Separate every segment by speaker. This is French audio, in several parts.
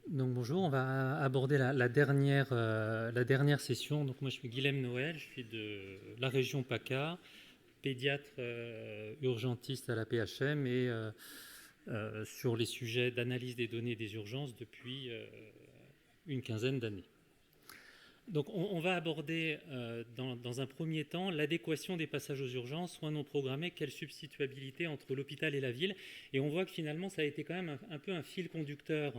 Speaker 1: Donc bonjour, on va aborder la dernière session. Donc moi je suis Guilhem Noël, je suis de la région PACA, pédiatre urgentiste à la PHM et sur les sujets d'analyse des données des urgences depuis une quinzaine d'années. Donc on va aborder dans un premier temps l'adéquation des passages aux urgences, soins non programmés, quelle substituabilité entre l'hôpital et la ville. Et on voit que finalement ça a été quand même un peu un fil conducteur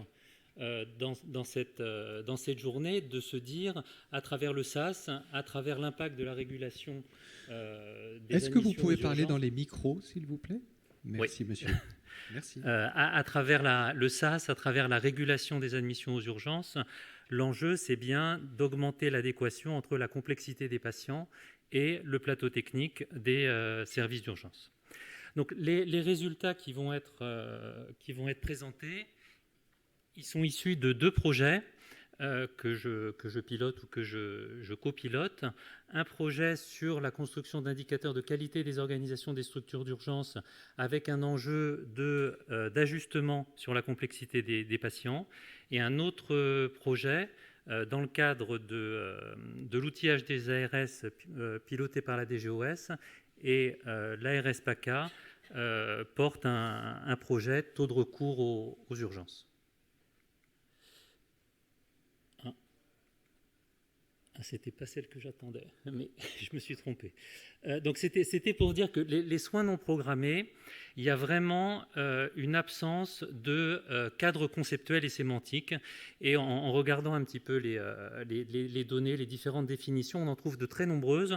Speaker 1: dans cette journée, de se dire, à travers le SAS, à travers l'impact de la régulation des
Speaker 2: Est-ce que vous
Speaker 1: admissions aux
Speaker 2: pouvez parler dans
Speaker 1: urgences.
Speaker 2: les micros, s'il vous plaît?
Speaker 1: Oui.
Speaker 2: Merci, monsieur. Merci.
Speaker 1: À travers le SAS, à travers la régulation des admissions aux urgences, l'enjeu, c'est bien d'augmenter l'adéquation entre la complexité des patients et le plateau technique des services d'urgence. Donc, les résultats qui vont être présentés, ils sont issus de deux projets que je pilote ou que je copilote. Un projet sur la construction d'indicateurs de qualité des organisations des structures d'urgence avec un enjeu d'ajustement sur la complexité des patients. Et un autre projet dans le cadre de l'outillage des ARS piloté par la DGOS et l'ARS PACA porte un projet taux de recours aux urgences. C'était pas celle que j'attendais, mais je me suis trompé. Donc c'était pour dire que les soins non programmés, il y a vraiment une absence de cadre conceptuel et sémantique. Et en regardant un petit peu les données, les différentes définitions, on en trouve de très nombreuses.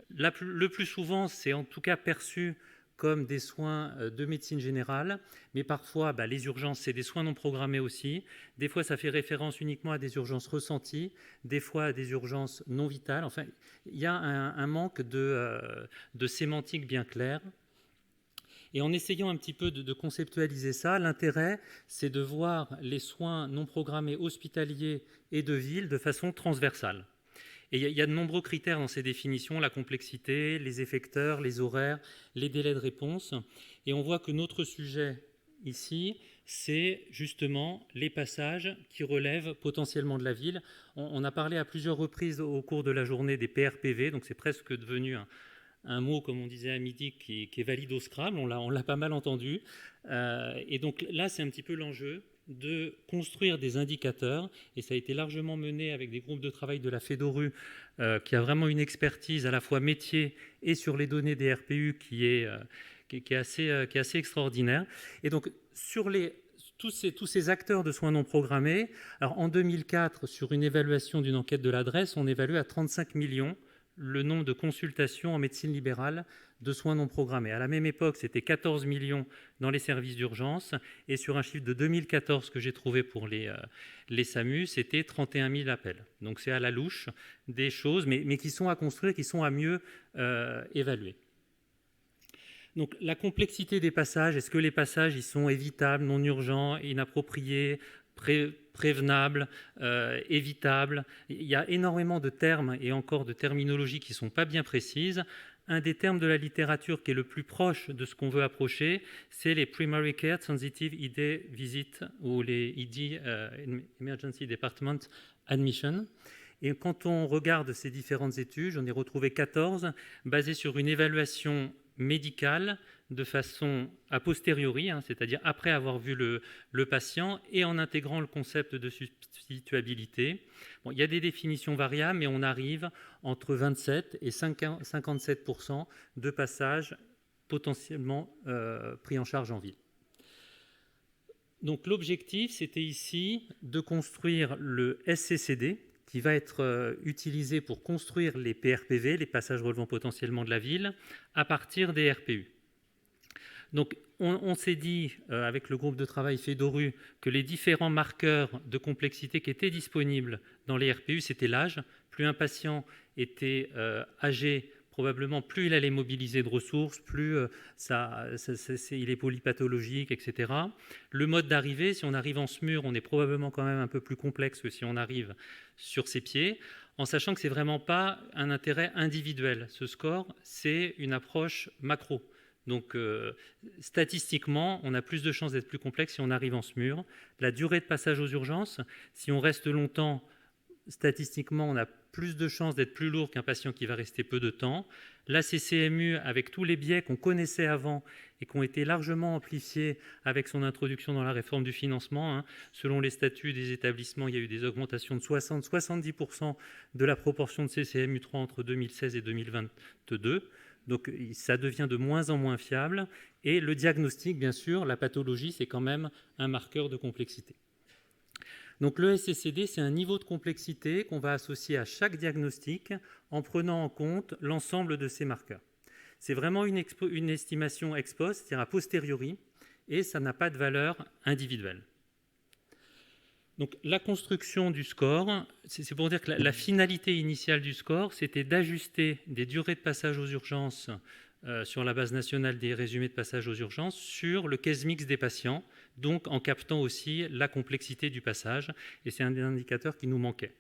Speaker 1: Le plus souvent, c'est en tout cas perçu comme des soins de médecine générale, mais parfois, les urgences, c'est des soins non programmés aussi. Des fois, ça fait référence uniquement à des urgences ressenties, des fois à des urgences non vitales. Enfin, il y a un manque de sémantique bien claire. Et en essayant un petit peu de conceptualiser ça, l'intérêt, c'est de voir les soins non programmés hospitaliers et de ville de façon transversale. Et il y a de nombreux critères dans ces définitions, la complexité, les effecteurs, les horaires, les délais de réponse. Et on voit que notre sujet ici, c'est justement les passages qui relèvent potentiellement de la ville. On a parlé à plusieurs reprises au cours de la journée des PRPV, donc c'est presque devenu un mot, comme on disait à midi, qui est valide au Scrabble, on l'a pas mal entendu. Et donc là, c'est un petit peu l'enjeu de construire des indicateurs, et ça a été largement mené avec des groupes de travail de la FEDORU, qui a vraiment une expertise à la fois métier et sur les données des RPU qui est assez extraordinaire. Et donc, sur tous ces acteurs de soins non programmés, alors en 2004, sur une évaluation d'une enquête de l'adresse, on évalue à 35 millions le nombre de consultations en médecine libérale de soins non programmés. À la même époque, c'était 14 millions dans les services d'urgence, et sur un chiffre de 2014 que j'ai trouvé pour les SAMU, c'était 31 000 appels. Donc c'est à la louche des choses, mais qui sont à construire, qui sont à mieux évaluer. Donc la complexité des passages, est-ce que les passages ils sont évitables, non urgents, inappropriés, prévenables, évitables? Il y a énormément de termes et encore de terminologies qui ne sont pas bien précises. Un des termes de la littérature qui est le plus proche de ce qu'on veut approcher, c'est les Primary Care Sensitive ID Visit ou les ID Emergency Department Admission. Et quand on regarde ces différentes études, j'en ai retrouvé 14, basées sur une évaluation médicale de façon a posteriori, c'est-à-dire après avoir vu le patient, et en intégrant le concept de substituabilité. Bon, il y a des définitions variables, mais on arrive entre 27 et 57% de passages potentiellement pris en charge en ville. Donc l'objectif, c'était ici de construire le SCCD, qui va être utilisé pour construire les PRPV, les passages relevant potentiellement de la ville, à partir des RPU. Donc, on s'est dit, avec le groupe de travail FEDORU, que les différents marqueurs de complexité qui étaient disponibles dans les RPU, c'était l'âge. Plus un patient était âgé, probablement plus il allait mobiliser de ressources, plus il est polypathologique, etc. Le mode d'arrivée, si on arrive en SMUR, on est probablement quand même un peu plus complexe que si on arrive sur ses pieds, en sachant que ce n'est vraiment pas un intérêt individuel. Ce score, c'est une approche macro. Donc, statistiquement, on a plus de chances d'être plus complexe si on arrive en SMUR. La durée de passage aux urgences, si on reste longtemps, statistiquement, on a plus de chances d'être plus lourd qu'un patient qui va rester peu de temps. La CCMU, avec tous les biais qu'on connaissait avant et qui ont été largement amplifiés avec son introduction dans la réforme du financement, selon les statuts des établissements, il y a eu des augmentations de 60-70% de la proportion de CCMU 3 entre 2016 et 2022. Donc ça devient de moins en moins fiable. Et le diagnostic, bien sûr, la pathologie, c'est quand même un marqueur de complexité. Donc le SCCD, c'est un niveau de complexité qu'on va associer à chaque diagnostic en prenant en compte l'ensemble de ces marqueurs. C'est vraiment une estimation ex post, c'est-à-dire a posteriori, et ça n'a pas de valeur individuelle. Donc la construction du score, c'est pour dire que la finalité initiale du score, c'était d'ajuster des durées de passage aux urgences sur la base nationale des résumés de passage aux urgences sur le case mix des patients, donc en captant aussi la complexité du passage, et c'est un des indicateurs qui nous manquait.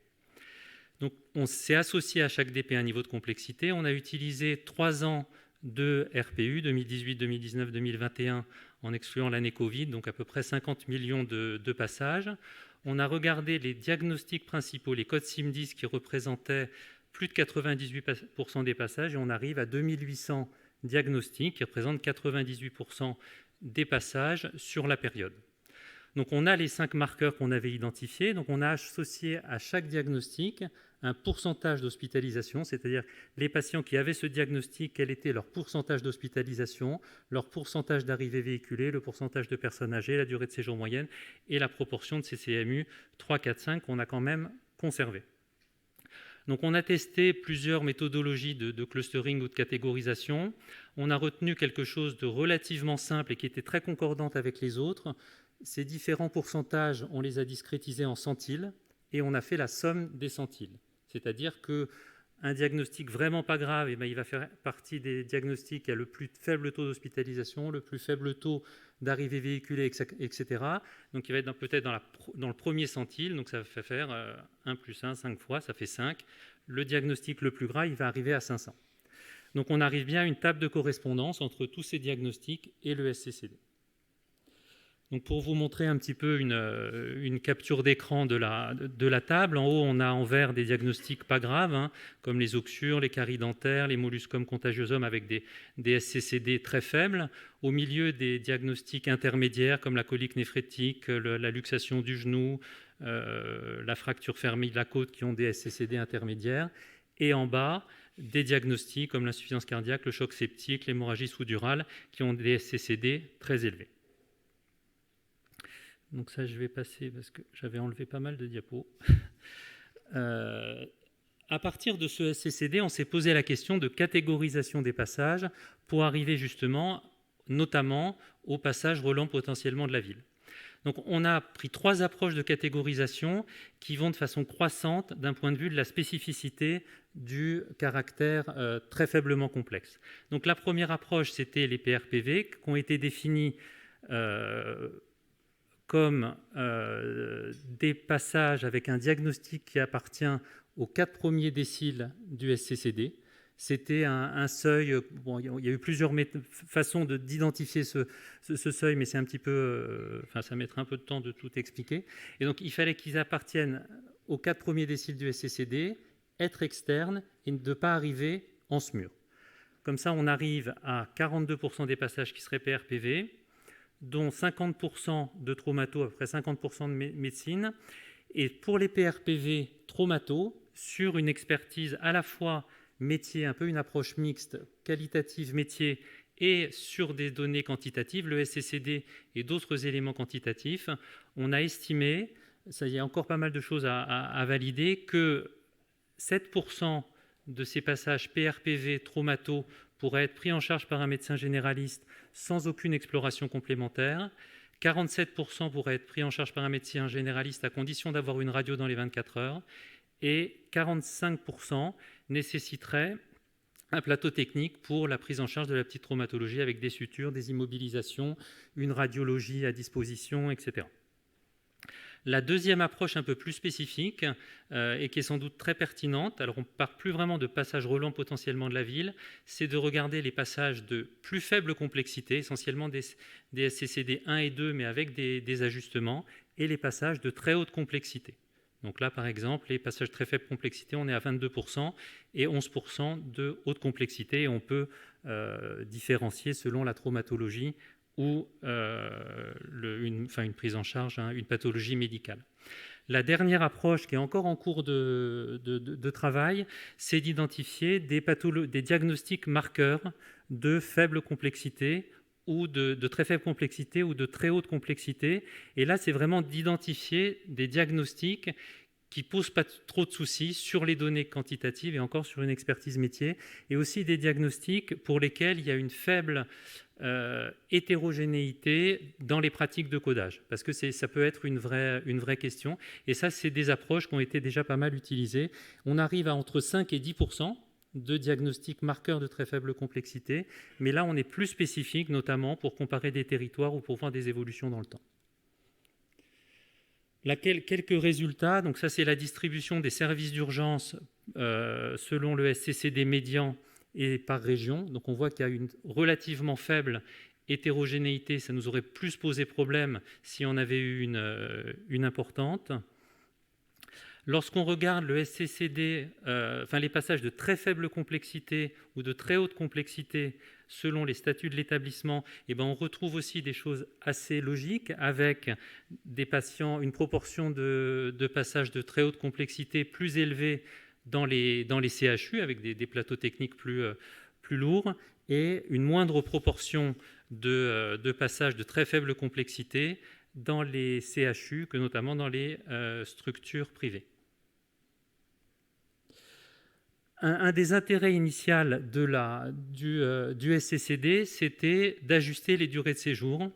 Speaker 1: Donc on s'est associé à chaque DP un niveau de complexité, on a utilisé 3 ans de RPU, 2018, 2019, 2021, en excluant l'année Covid, donc à peu près 50 millions de passages. On a regardé les diagnostics principaux, les codes SIM10 qui représentaient plus de 98% des passages, et on arrive à 2800 diagnostics qui représentent 98% des passages sur la période. Donc on a les 5 marqueurs qu'on avait identifiés, donc on a associé à chaque diagnostic un pourcentage d'hospitalisation, c'est-à-dire les patients qui avaient ce diagnostic, quel était leur pourcentage d'hospitalisation, leur pourcentage d'arrivée véhiculée, le pourcentage de personnes âgées, la durée de séjour moyenne et la proportion de CCMU 3, 4, 5 qu'on a quand même conservé. Donc on a testé plusieurs méthodologies de clustering ou de catégorisation. On a retenu quelque chose de relativement simple et qui était très concordante avec les autres. Ces différents pourcentages, on les a discrétisés en centiles et on a fait la somme des centiles. C'est-à-dire qu'un diagnostic vraiment pas grave, il va faire partie des diagnostics qui a le plus faible taux d'hospitalisation, le plus faible taux d'arrivée véhiculée, etc. Donc il va être peut-être dans le premier centile, donc ça fait faire 1 plus 1, 5 fois, ça fait 5. Le diagnostic le plus grave, il va arriver à 500. Donc on arrive bien à une table de correspondance entre tous ces diagnostics et le SCCD. Donc pour vous montrer un petit peu une capture d'écran de la table, en haut on a en vert des diagnostics pas graves, comme les oxyures, les caries dentaires, les molluscum contagiosum avec des SCCD très faibles. Au milieu des diagnostics intermédiaires comme la colique néphrétique, la luxation du genou, la fracture fermée de la côte qui ont des SCCD intermédiaires. Et en bas, des diagnostics comme l'insuffisance cardiaque, le choc septique, l'hémorragie sous-durale qui ont des SCCD très élevés. Donc ça, je vais passer parce que j'avais enlevé pas mal de diapos. À partir de ce SCCD, on s'est posé la question de catégorisation des passages pour arriver justement, notamment, aux passages relevant potentiellement de la ville. Donc on a pris 3 approches de catégorisation qui vont de façon croissante d'un point de vue de la spécificité du caractère très faiblement complexe. Donc la première approche, c'était les PRPV qui ont été définis comme des passages avec un diagnostic qui appartient aux 4 premiers déciles du SCCD. C'était un seuil, bon, il y a eu plusieurs façons d'identifier ce seuil, mais c'est un petit peu, ça mettrait un peu de temps de tout expliquer. Et donc il fallait qu'ils appartiennent aux 4 premiers déciles du SCCD, être externes et ne pas arriver en SMUR. Comme ça, on arrive à 42% des passages qui seraient PRPV, dont 50% de traumato, à peu près 50% de médecine. Et pour les PRPV traumato, sur une expertise à la fois métier, un peu une approche mixte, qualitative métier, et sur des données quantitatives, le SCCD et d'autres éléments quantitatifs, on a estimé, ça y a encore pas mal de choses à valider, que 7% de ces passages PRPV traumato pourraient être pris en charge par un médecin généraliste sans aucune exploration complémentaire. 47% pourraient être pris en charge par un médecin généraliste à condition d'avoir une radio dans les 24 heures. Et 45% nécessiteraient un plateau technique pour la prise en charge de la petite traumatologie avec des sutures, des immobilisations, une radiologie à disposition, etc. La deuxième approche un peu plus spécifique et qui est sans doute très pertinente, alors on ne part plus vraiment de passages relents potentiellement de la ville, c'est de regarder les passages de plus faible complexité, essentiellement des SCCD 1 et 2, mais avec des ajustements, et les passages de très haute complexité. Donc là, par exemple, les passages de très faible complexité, on est à 22% et 11% de haute complexité, et on peut différencier selon la traumatologie ou une prise en charge, une pathologie médicale. La dernière approche qui est encore en cours de travail, c'est d'identifier des diagnostics marqueurs de faible complexité ou de très faible complexité ou de très haute complexité. Et là, c'est vraiment d'identifier des diagnostics qui ne posent pas trop de soucis sur les données quantitatives et encore sur une expertise métier, et aussi des diagnostics pour lesquels il y a une faible hétérogénéité dans les pratiques de codage, parce que ça peut être une vraie question, et ça, c'est des approches qui ont été déjà pas mal utilisées. On arrive à entre 5 et 10% de diagnostics marqueurs de très faible complexité, mais là, on est plus spécifique, notamment pour comparer des territoires ou pour voir des évolutions dans le temps. Là, quelques résultats. Donc ça, c'est la distribution des services d'urgence selon le SCCD médian et par région. Donc on voit qu'il y a une relativement faible hétérogénéité. Ça nous aurait plus posé problème si on avait eu une importante. Lorsqu'on regarde le SCCD, les passages de très faible complexité ou de très haute complexité selon les statuts de l'établissement, on retrouve aussi des choses assez logiques, avec des patients, une proportion de passages de très haute complexité plus élevée dans les CHU, avec des plateaux techniques plus lourds, et une moindre proportion de passages de très faible complexité dans les CHU que notamment dans les structures privées. Un des intérêts initiaux du SCCD, c'était d'ajuster les durées de séjour.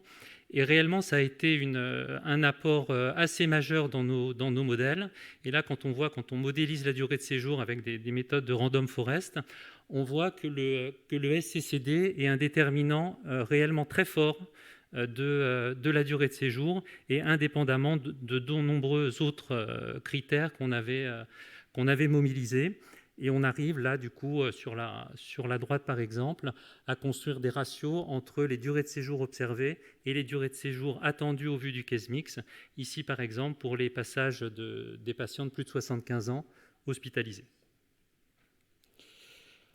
Speaker 1: Et réellement, ça a été un apport assez majeur dans nos modèles. Et là, quand on modélise la durée de séjour avec des méthodes de random forest, on voit que le SCCD est un déterminant réellement très fort de la durée de séjour, et indépendamment de nombreux autres critères qu'on avait mobilisés. Et on arrive là, du coup, sur la droite, par exemple, à construire des ratios entre les durées de séjour observées et les durées de séjour attendues au vu du case mix. Ici, par exemple, pour les passages des patients de plus de 75 ans hospitalisés.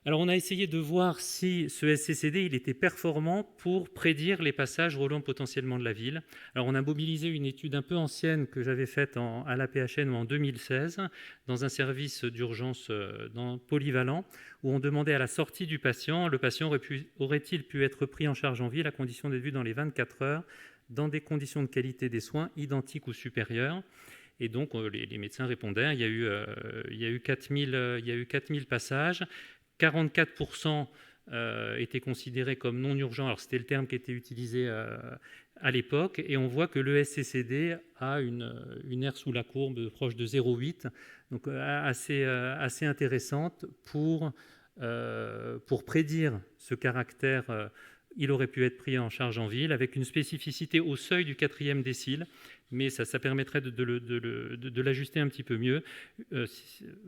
Speaker 1: Alors, on a essayé de voir si ce SCCD était performant pour prédire les passages relents potentiellement de la ville. Alors, on a mobilisé une étude un peu ancienne que j'avais faite à l'APHN en 2016, dans un service d'urgence polyvalent, où on demandait à la sortie du patient, le patient aurait-il pu être pris en charge en ville à condition d'être vu dans les 24 heures, dans des conditions de qualité des soins identiques ou supérieures. Et donc, les médecins répondaient, il y a eu 4000 passages, 44% étaient considérés comme non urgents. Alors, c'était le terme qui était utilisé à l'époque. Et on voit que le SCCD a une R sous la courbe proche de 0,8, donc assez intéressante pour prédire ce caractère. Il aurait pu être pris en charge en ville, avec une spécificité au seuil du 4e décile, mais ça permettrait de l'ajuster un petit peu mieux.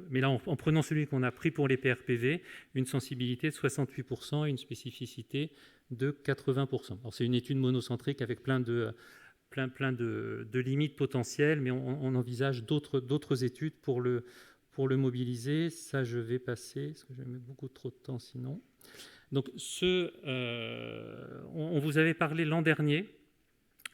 Speaker 1: Mais là, en prenant celui qu'on a pris pour les PRPV, une sensibilité de 68% et une spécificité de 80%. Alors, c'est une étude monocentrique avec plein de limites potentielles, mais on envisage d'autres études pour le mobiliser. Ça, je vais passer, parce que je vais mettre beaucoup trop de temps sinon. Donc, on vous avait parlé l'an dernier,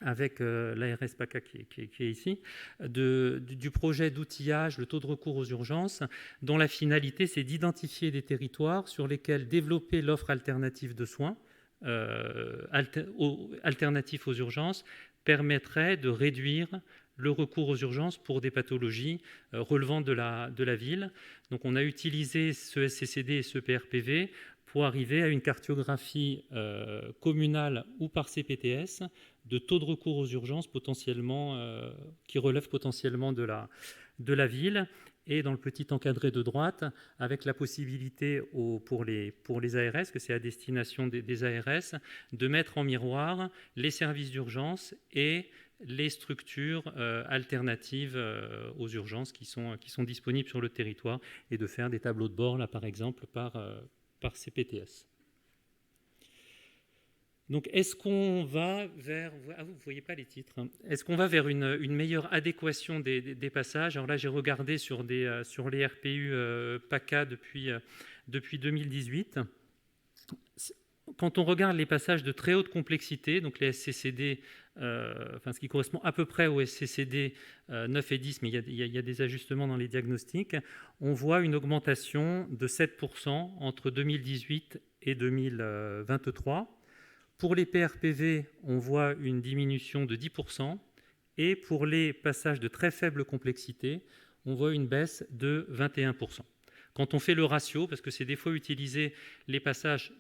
Speaker 1: avec l'ARS PACA qui est ici, du projet d'outillage, le taux de recours aux urgences, dont la finalité, c'est d'identifier des territoires sur lesquels développer l'offre alternative de soins, alternatifs aux urgences, permettrait de réduire le recours aux urgences pour des pathologies relevant de la ville. Donc on a utilisé ce SCCD et ce PRPV pour arriver à une cartographie communale ou par CPTS de taux de recours aux urgences potentiellement, qui relèvent potentiellement de la ville. Et dans le petit encadré de droite, avec la possibilité pour les ARS, que c'est à destination des ARS, de mettre en miroir les services d'urgence et les structures alternatives aux urgences qui sont disponibles sur le territoire et de faire des tableaux de bord, là par exemple, par CPTS. Donc, est-ce qu'on va vers... Ah, vous ne voyez pas les titres. Hein. Est-ce qu'on va vers une meilleure adéquation des passages? Alors là, j'ai regardé sur les RPU PACA depuis 2018. Quand on regarde les passages de très haute complexité, donc les SCCD, ce qui correspond à peu près aux SCCD 9 et 10, mais il y a des ajustements dans les diagnostics, on voit une augmentation de 7% entre 2018 et 2023. Pour les PRPV, on voit une diminution de 10%, et pour les passages de très faible complexité, on voit une baisse de 21%. Quand on fait le ratio, parce que c'est des fois utiliser les passages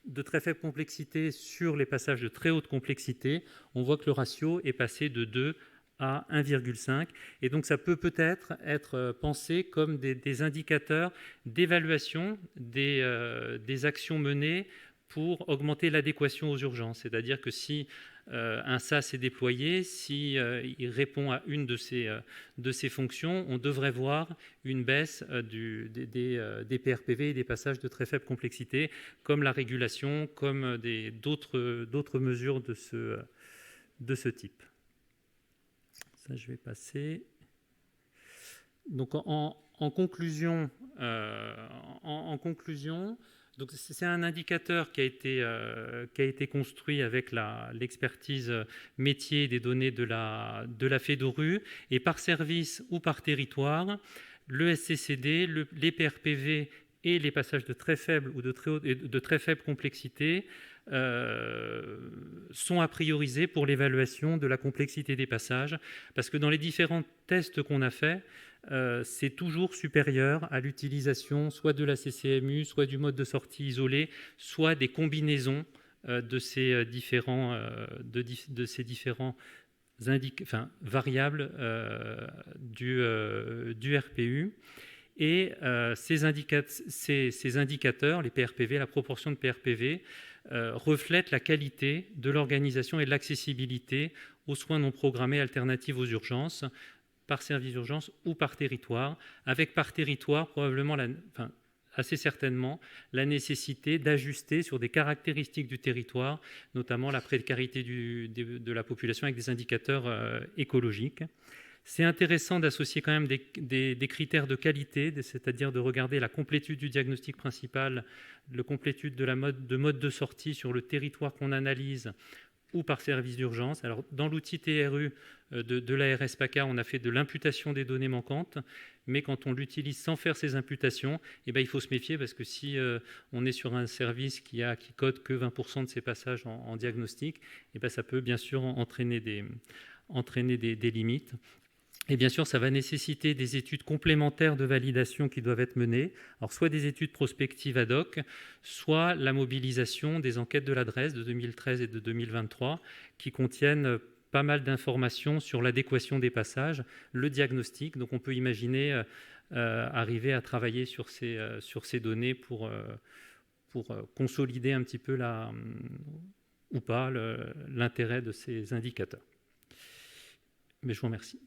Speaker 1: de très faible complexité sur les passages de très haute complexité, on voit que le ratio est passé de 2 à 1,5. Et donc ça peut peut-être être pensé comme des indicateurs d'évaluation des actions menées pour augmenter l'adéquation aux urgences. C'est-à-dire que si un SAS est déployé, si il répond à une de ces fonctions, on devrait voir une baisse des PRPV et des passages de très faible complexité, comme la régulation, comme d'autres mesures de ce type. Ça, je vais passer. Donc, en conclusion, donc c'est un indicateur qui a été construit avec l'expertise métier des données de la FEDORU, et par service ou par territoire, le SCCD, les PRPV et les passages de très faible ou de très faible complexité sont à prioriser pour l'évaluation de la complexité des passages, parce que dans les différents tests qu'on a faits, c'est toujours supérieur à l'utilisation soit de la CCMU, soit du mode de sortie isolé, soit des combinaisons de ces différents variables du RPU. Et ces indicateurs, les PRPV, la proportion de PRPV, reflètent la qualité de l'organisation et de l'accessibilité aux soins non programmés alternatifs aux urgences, par service d'urgence ou par territoire, avec par territoire probablement, assez certainement, la nécessité d'ajuster sur des caractéristiques du territoire, notamment la précarité de la population avec des indicateurs écologiques. C'est intéressant d'associer quand même des critères de qualité, c'est-à-dire de regarder la complétude du diagnostic principal, la complétude de mode de sortie sur le territoire qu'on analyse, ou par service d'urgence. Alors, dans l'outil TRU de l'ARS PACA, on a fait de l'imputation des données manquantes, mais quand on l'utilise sans faire ces imputations, il faut se méfier, parce que si on est sur un service qui code que 20% de ses passages en diagnostic, ça peut bien sûr entraîner des limites. Et bien sûr, ça va nécessiter des études complémentaires de validation qui doivent être menées. Alors, soit des études prospectives ad hoc, soit la mobilisation des enquêtes de l'adresse de 2013 et de 2023, qui contiennent pas mal d'informations sur l'adéquation des passages, le diagnostic. Donc, on peut imaginer arriver à travailler sur ces données pour consolider un petit peu ou pas l'intérêt de ces indicateurs. Mais je vous remercie.